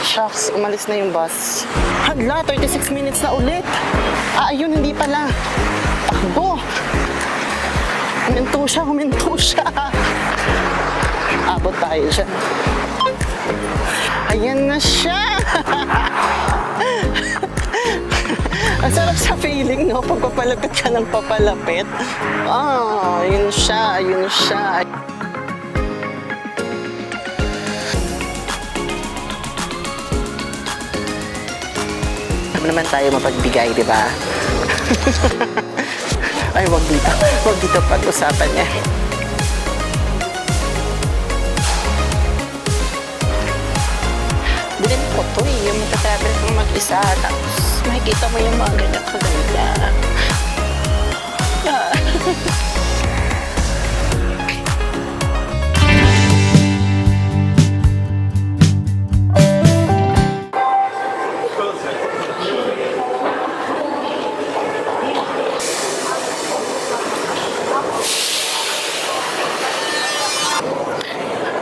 Shucks, umalis na yung bus. Hala, 36 minutes na ulit. Ayun, hindi pala. Takbo. Huminto siya. Abot tayo dyan. Ayan na siya. Ang sarap sa feeling, no? Pag papalapit ka ng papalapit. Yun siya. Naman tayo mapagbigay, di ba? Ay, wag dito pag-usapan niya. Bilhin ko to yung magka-travel kang mag-isa, tapos makikita mo yung mga ganyan kaganda.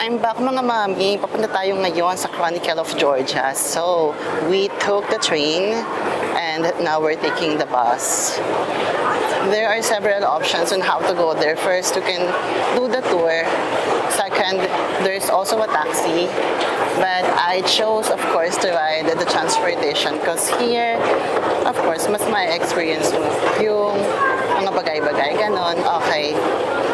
I'm back mga mami. Papunta tayo ngayon sa Chronicle of Georgia. So, we took the train and now we're taking the bus. There are several options on how to go there. First, you can do the tour. Second, there's also a taxi. But I chose, of course, to ride the transportation because here, of course, mas may experience mo yung mga bagay-bagay. Ganon, okay.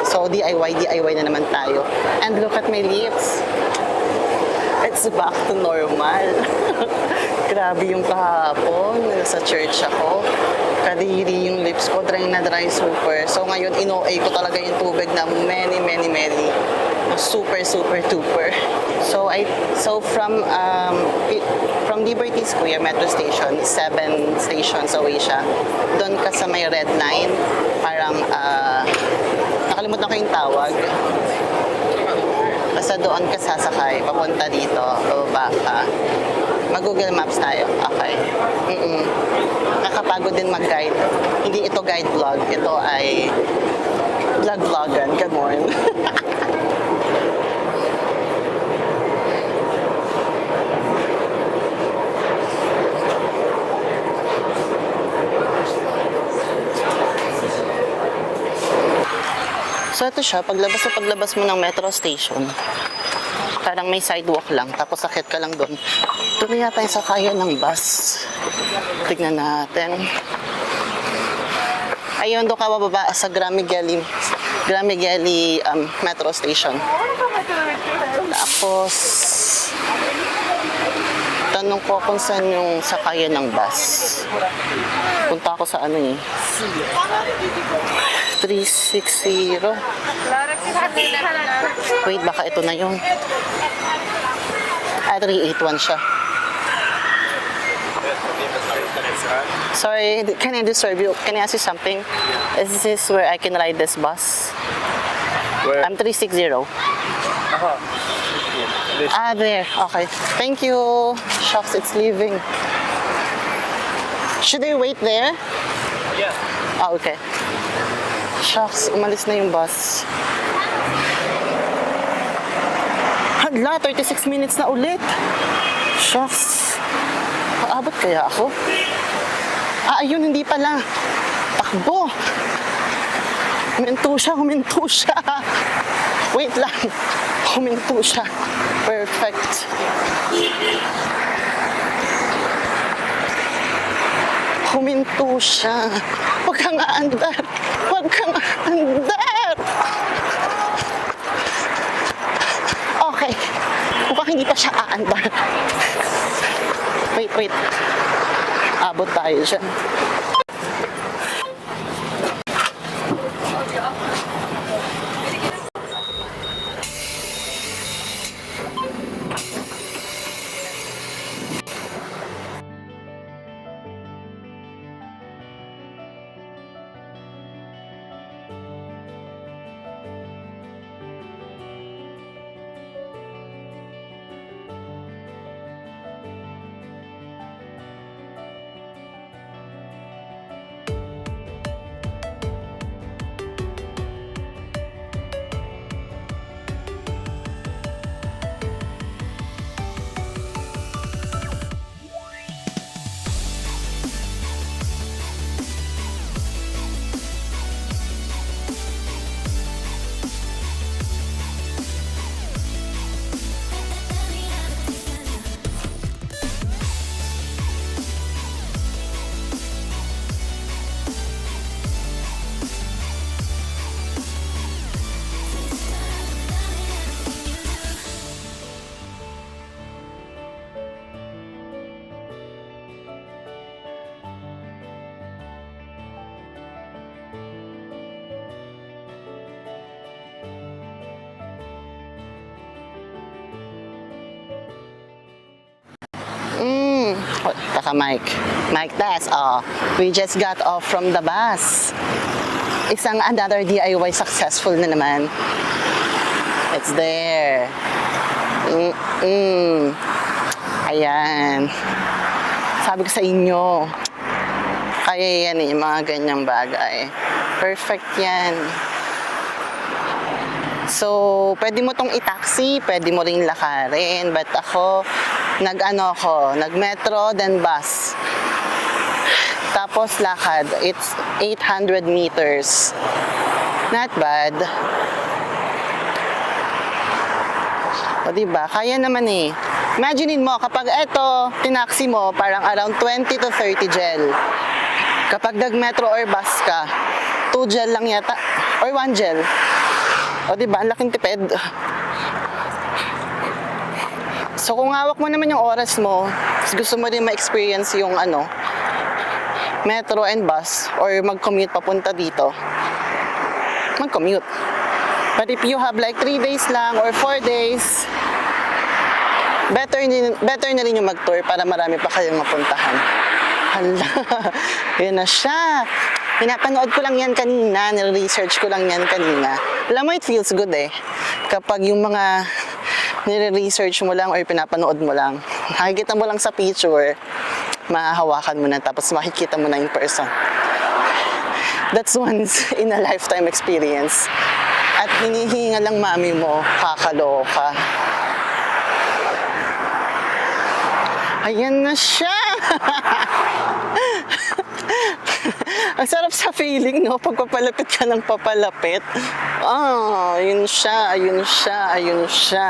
So, DIY na naman tayo. And look at my lips. It's back to normal. Grabe yung kahapon. Nasa church ako. Kadiri yung lips ko. Dry na dry super. So, ngayon, ino-A ko talaga yung tubig na many. Super duper. So from Liberty Square Metro Station, 7 stations away siya. Doon ka sa may red line. Parang, nakalimutan ko yung tawag. Basta doon ka sasakay, papunta dito, bababa ka. Mag-Google Maps tayo. Okay. Nakakapagod din mag-guide. Hindi ito guide vlog. Ito ay vlogan. Good morning. So ito siya, paglabas mo ng metro station, parang may sidewalk lang, tapos sakit ka lang doon. Ito na yata yung sakayan ng bus. Tignan natin. Ayun, doon ka bababa sa Gramigeli metro station. Tapos, tanong ko kung saan yung sakayan ng bus. Punta ako sa ano eh. 360. Wait, baka ito na yun. 381 siya. Sorry, can I disturb you? Can I ask you something? Is this where I can ride this bus? Where? I'm 360. There. Okay. Thank you. Shucks, it's leaving. Should I wait there? Yeah. Okay. Shucks, umalis na yung bus. Hala, 36 minutes na ulit. Shucks. Paabot kaya ako? Ayun, hindi pala. Takbo. Huminto siya. Wait lang. Huminto siya. Perfect. Huminto siya. Huwag kang aandar. Okay. Mukhang hindi pa siya aandar. Wait. Abot tayo siya. Taka mic. Mic test. Oh, we just got off from the bus. Isang another DIY successful na naman. It's there. Ayan. Sabi ko sa inyo, kaya yan mga ganyang bagay. Perfect yan. So, pwede mo tong i-taxi, pwede mo ring lakarin. But ako, nag-metro, then bus. Tapos lakad. It's 800 meters. Not bad. O diba? Kaya naman eh. Imaginein mo, kapag eto, tinaxi mo, parang around 20 to 30 gel. Kapag nag-metro or bus ka, 2 gel lang yata. Or 1 gel. O diba? Ang laking tipid. So kung hawak mo naman yung oras mo, gusto mo rin ma-experience yung metro and bus, or mag-commute papunta dito, mag-commute. But if you have like 3 days lang or 4 days, better na rin yung mag-tour para marami pa kayong mapuntahan. Hala, yun na siya. Pinapanood ko lang yan kanina, nire-research ko lang yan kanina. Alam mo, it feels good eh. Kapag yung mga nire-research mo lang or pinapanood mo lang, nakikita mo lang sa picture, mahahawakan mo na, tapos makikita mo na in person. That's once in a lifetime experience. At hinihinga lang mami mo, kakaloka. Ayan na siya! Ang sarap sa feeling, no? Pagpapalapit ka ng papalapit. Ayun siya, ayun siya, ayun siya.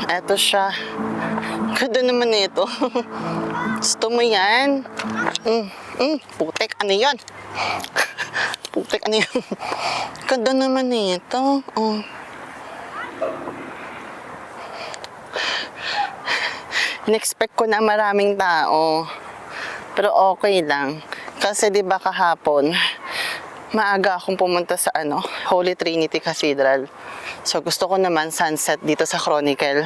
Eto siya. Ganda naman ito. Gusto mo yan? Putek, ano yan? Putek, ano yan? Ganda naman ito. In-expect ko na maraming tao. Pero okay lang. Kasi di ba kahapon, maaga akong pumunta sa Holy Trinity Cathedral. So gusto ko naman sunset dito sa Chronicle.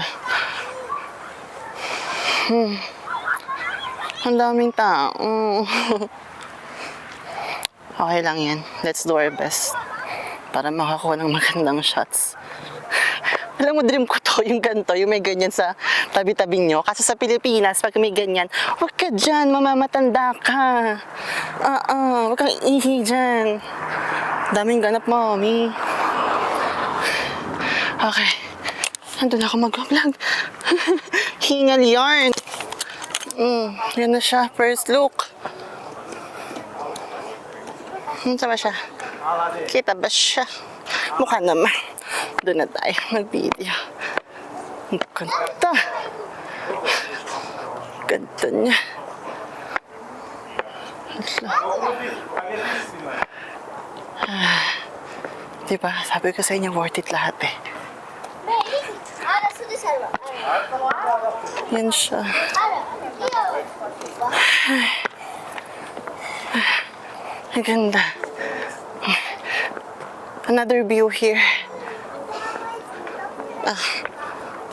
Ang daming tao. Okay lang yan. Let's do our best para makakuha ng magandang shots. Alam mo, dream ko to, yung ganito, yung may ganyan sa tabi-tabi nyo. Kasi sa Pilipinas, pag may ganyan, huwag ka dyan, mamamatanda ka. Huwag kang ihi dyan. Daming ganap, mommy. Okay. Nandun ako mag-vlog. Hingal yarn. Yan na siya, first look. Saan ba siya? Kita ba siya? Mukha naman. Doon na tayo mag-video. Ang ganda. Ganda niya. Diba? Sabi ko sa inyo, worth it lahat eh. Yan siya. Ang ganda. Another view here.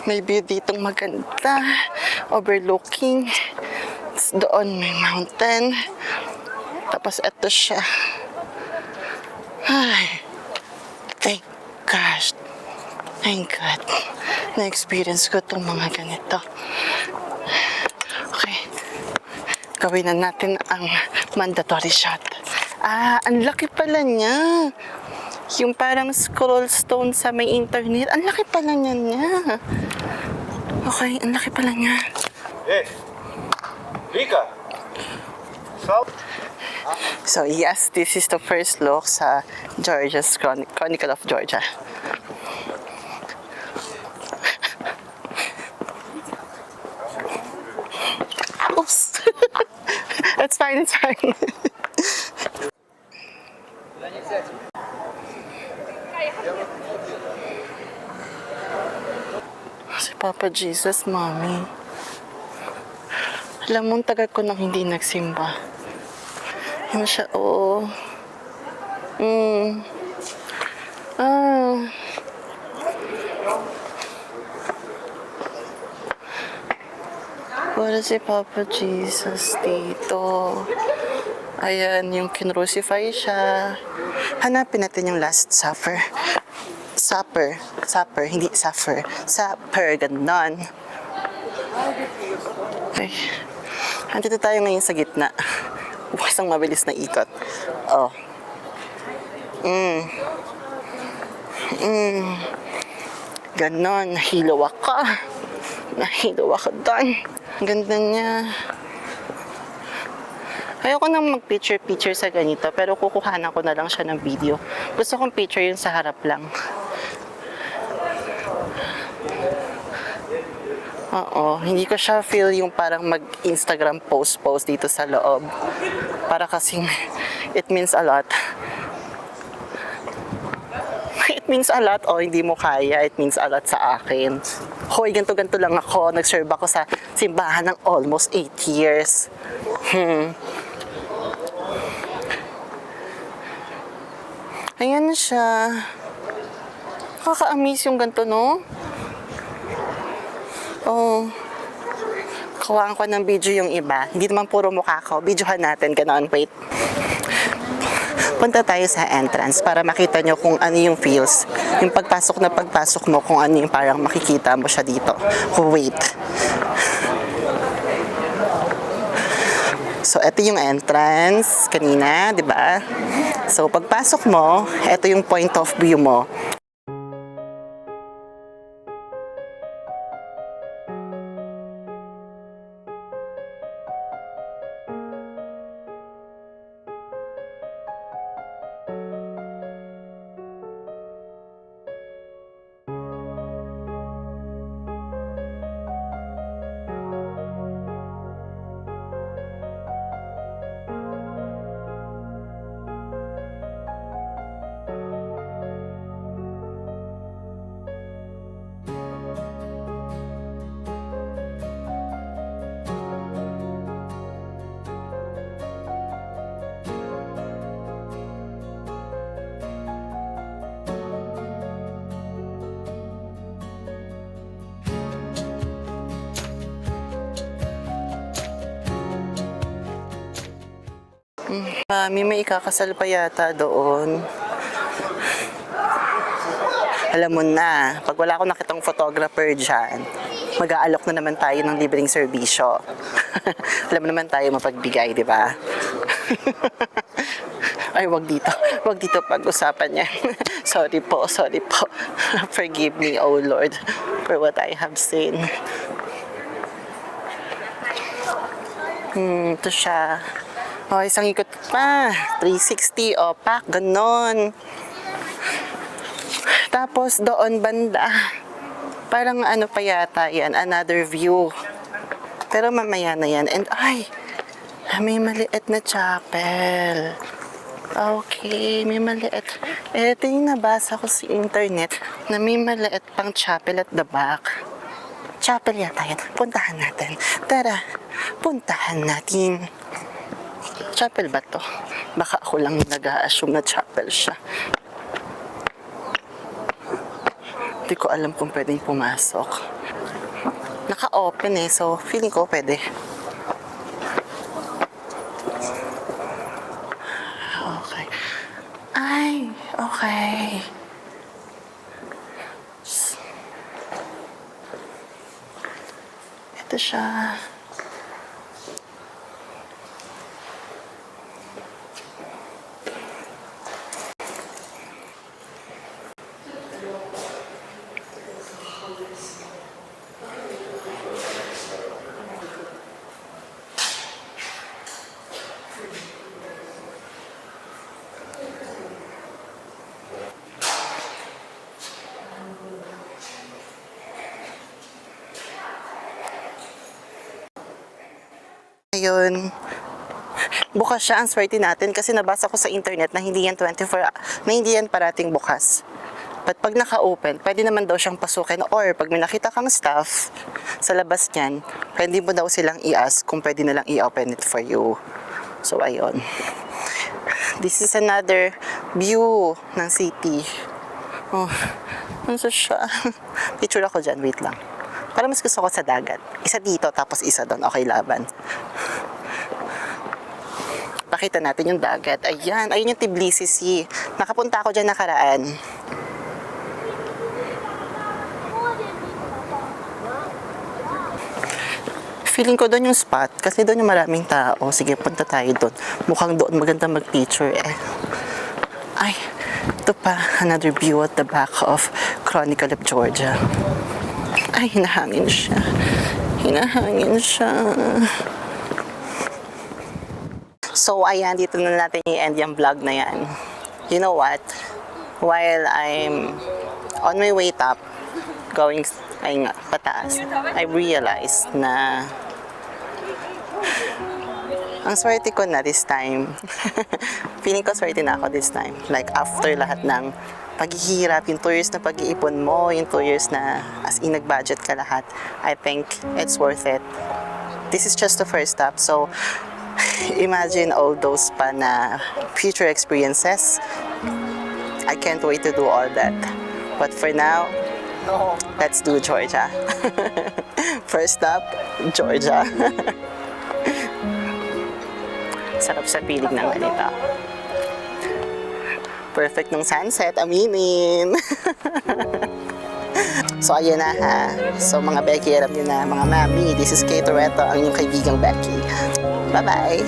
May view ditong maganda. Overlooking. Doon may mountain. Tapos eto siya. Ay. Thank gosh. Thank God. Na-experience ko itong mga ganito. Okay. Gawin na natin ang mandatory shot. Ang laki pala niya. Yung parang scroll stone sa may internet. Ang laki pala niya. Okay, ang laki pala niya. Yes. Vika. So yes, this is the first look sa Georgia's Chronicle of Georgia. Oops. It's fine, it's fine. Si Papa Jesus, Mommy. Alam mo, ang tagal ko nang hindi nagsimba. Yun siya, oo. Wala si Papa Jesus dito. Ayan, yung kinrucify siya. Hanapin natin yung Last Supper. Supper, hindi suffer. Supper, ganon. Okay. Andito tayo ngayon sa gitna. Isang mabilis na ikot. Oh. Ganon, nahilaw ako. Nahilaw ako doon. Ang ganda niya. Ayoko nang mag-picture sa ganito, pero kukuhanan ko na lang siya ng video. Gusto kong picture yun sa harap lang. Oo, hindi ko siya feel yung parang mag-Instagram post dito sa loob. Para kasing it means a lot. It means a lot, o hindi mo kaya, it means a lot sa akin. Hoy, ganto-ganto lang ako. Nag-serve ako sa simbahan ng almost 8 years. Ayan na siya. Nakaka-amaze yung ganito, no? Oh. Kawaan ko ng video yung iba. Hindi naman puro mukha ko. Videohan natin, ganon. Wait. Punta tayo sa entrance para makita nyo kung ano yung feels. Yung pagpasok mo, kung ano yung parang makikita mo siya dito. Wait. So, ito yung entrance kanina, di ba? So, pagpasok mo, ito yung point of view mo. May ikakasal pa yata doon. Alam mo na, pag wala akong nakitang photographer dyan, mag-aalok na naman tayo ng libreng serbisyo. Alam mo naman tayo mapagbigay, di ba? Ay, wag dito pag-usapan niya. Sorry po. Forgive me, oh Lord, for what I have seen. Ito siya. Oh, isang ikot pa. 360, pak, ganon. Tapos doon banda. Parang ano pa yata yan, another view. Pero mamaya na yan. And ay, may maliit na chapel. Okay, may maliit. Ito yung nabasa ko sa internet na may maliit pang chapel at the back. Chapel yata yan. Puntahan natin. Tara, puntahan natin. Chapel ba to? Baka ako lang nag-a-assume na chapel siya. Hindi ko alam kung pwedeng pumasok. Naka-open so feeling ko pwede. Okay. Ay, okay. Ito siya. Ngayon, bukas siya, ang swerte natin kasi nabasa ko sa internet na hindi yan 24, na hindi yan parating bukas. But pag naka-open, pwede naman daw siyang pasukin, or pag may nakita kang staff sa labas niyan, pwede mo daw silang i-ask kung pwede nalang i-open it for you. So, ayun. This is another view ng city. Oh, ano siya? Picture ako dyan, wait lang. Pero mas gusto ko sa dagat. Isa dito, tapos isa doon. Okay, laban. Pakita natin yung dagat. Ayan, ayun yung Tbilisi Sea. Nakapunta ako dyan nakaraan. Feeling ko doon yung spot kasi doon yung maraming tao. Sige, punta tayo doon. Mukhang doon maganda mag-picture eh. Ay, ito pa. Another view at the back of Chronicle of Georgia. Ay, hinahangin siya. Hinahangin siya. So, ayan, dito na natin i-end yung vlog na yan. You know what? While I'm on my way up, going pataas, I realized na ang swerte ko na this time. Feeling ko swerte na ako this time. Like, after lahat ng paghihirap, yung 2 years na pag-iipon mo, yung 2 years na as in nag-budget ka lahat, I think it's worth it. This is just the first step. So, imagine all those pa na future experiences. I can't wait to do all that. But for now, let's do Georgia. First stop, Georgia. Sarap sa pilig ng ganito. Perfect ng sunset, aminin. So, ayun na ha. So, mga Becky, alam nyo na, mga mami, this is Kay Toretto, ang inyong kaibigang Becky. Bye-bye!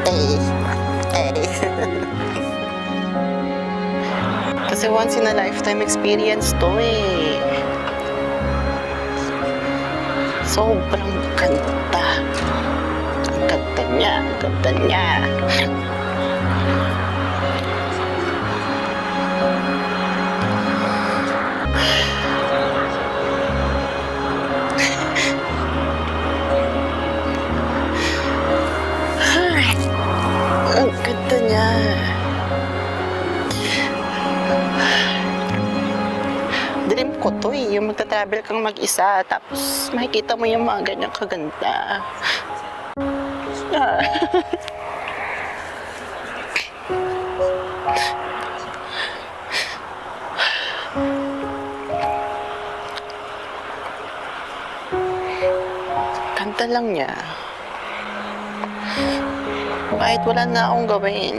Hey! Hey! Kasi once in a lifetime experience to eh. Sobrang ganda. Ang ganda niya, ang ganda niya. Ang ganda niya. Dream ko to eh, yung magta-travel kang mag-isa, tapos makikita mo yung mga ganyang kaganda. Kanta lang niya. Kahit wala na akong gawin,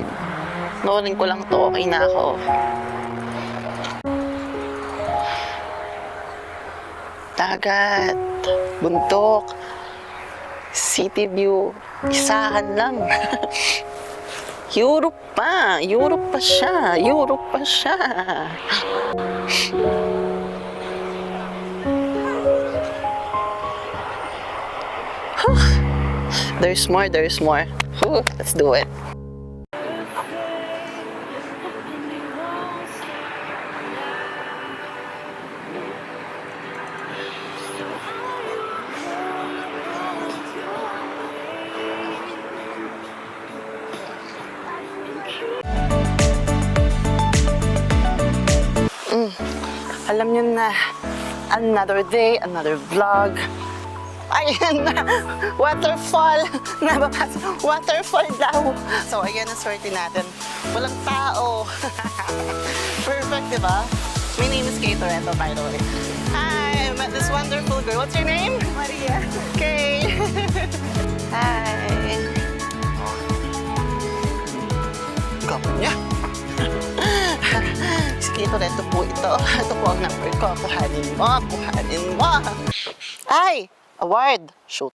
noorin ko lang to, okay na ako. Dagat, bundok, city view, isahan lang. Europe pa siya, Europe pa siya. There's more, there's more. Let's do it. Alam niyo na, another day, another vlog. Ayan na, waterfall. Nababas, waterfall daw. So, ayan ang swerte natin. Walang tao. Perfect, di ba? My name is Kay Toretto, by the way. Hi, I met this wonderful girl. What's your name? Maria. Kay. Hi. Gwapo niya. Si Kay Toretto po ito. Ito po ang number ko. Kuhanin mo, kuhanin mo. Ay! Award! Shoot.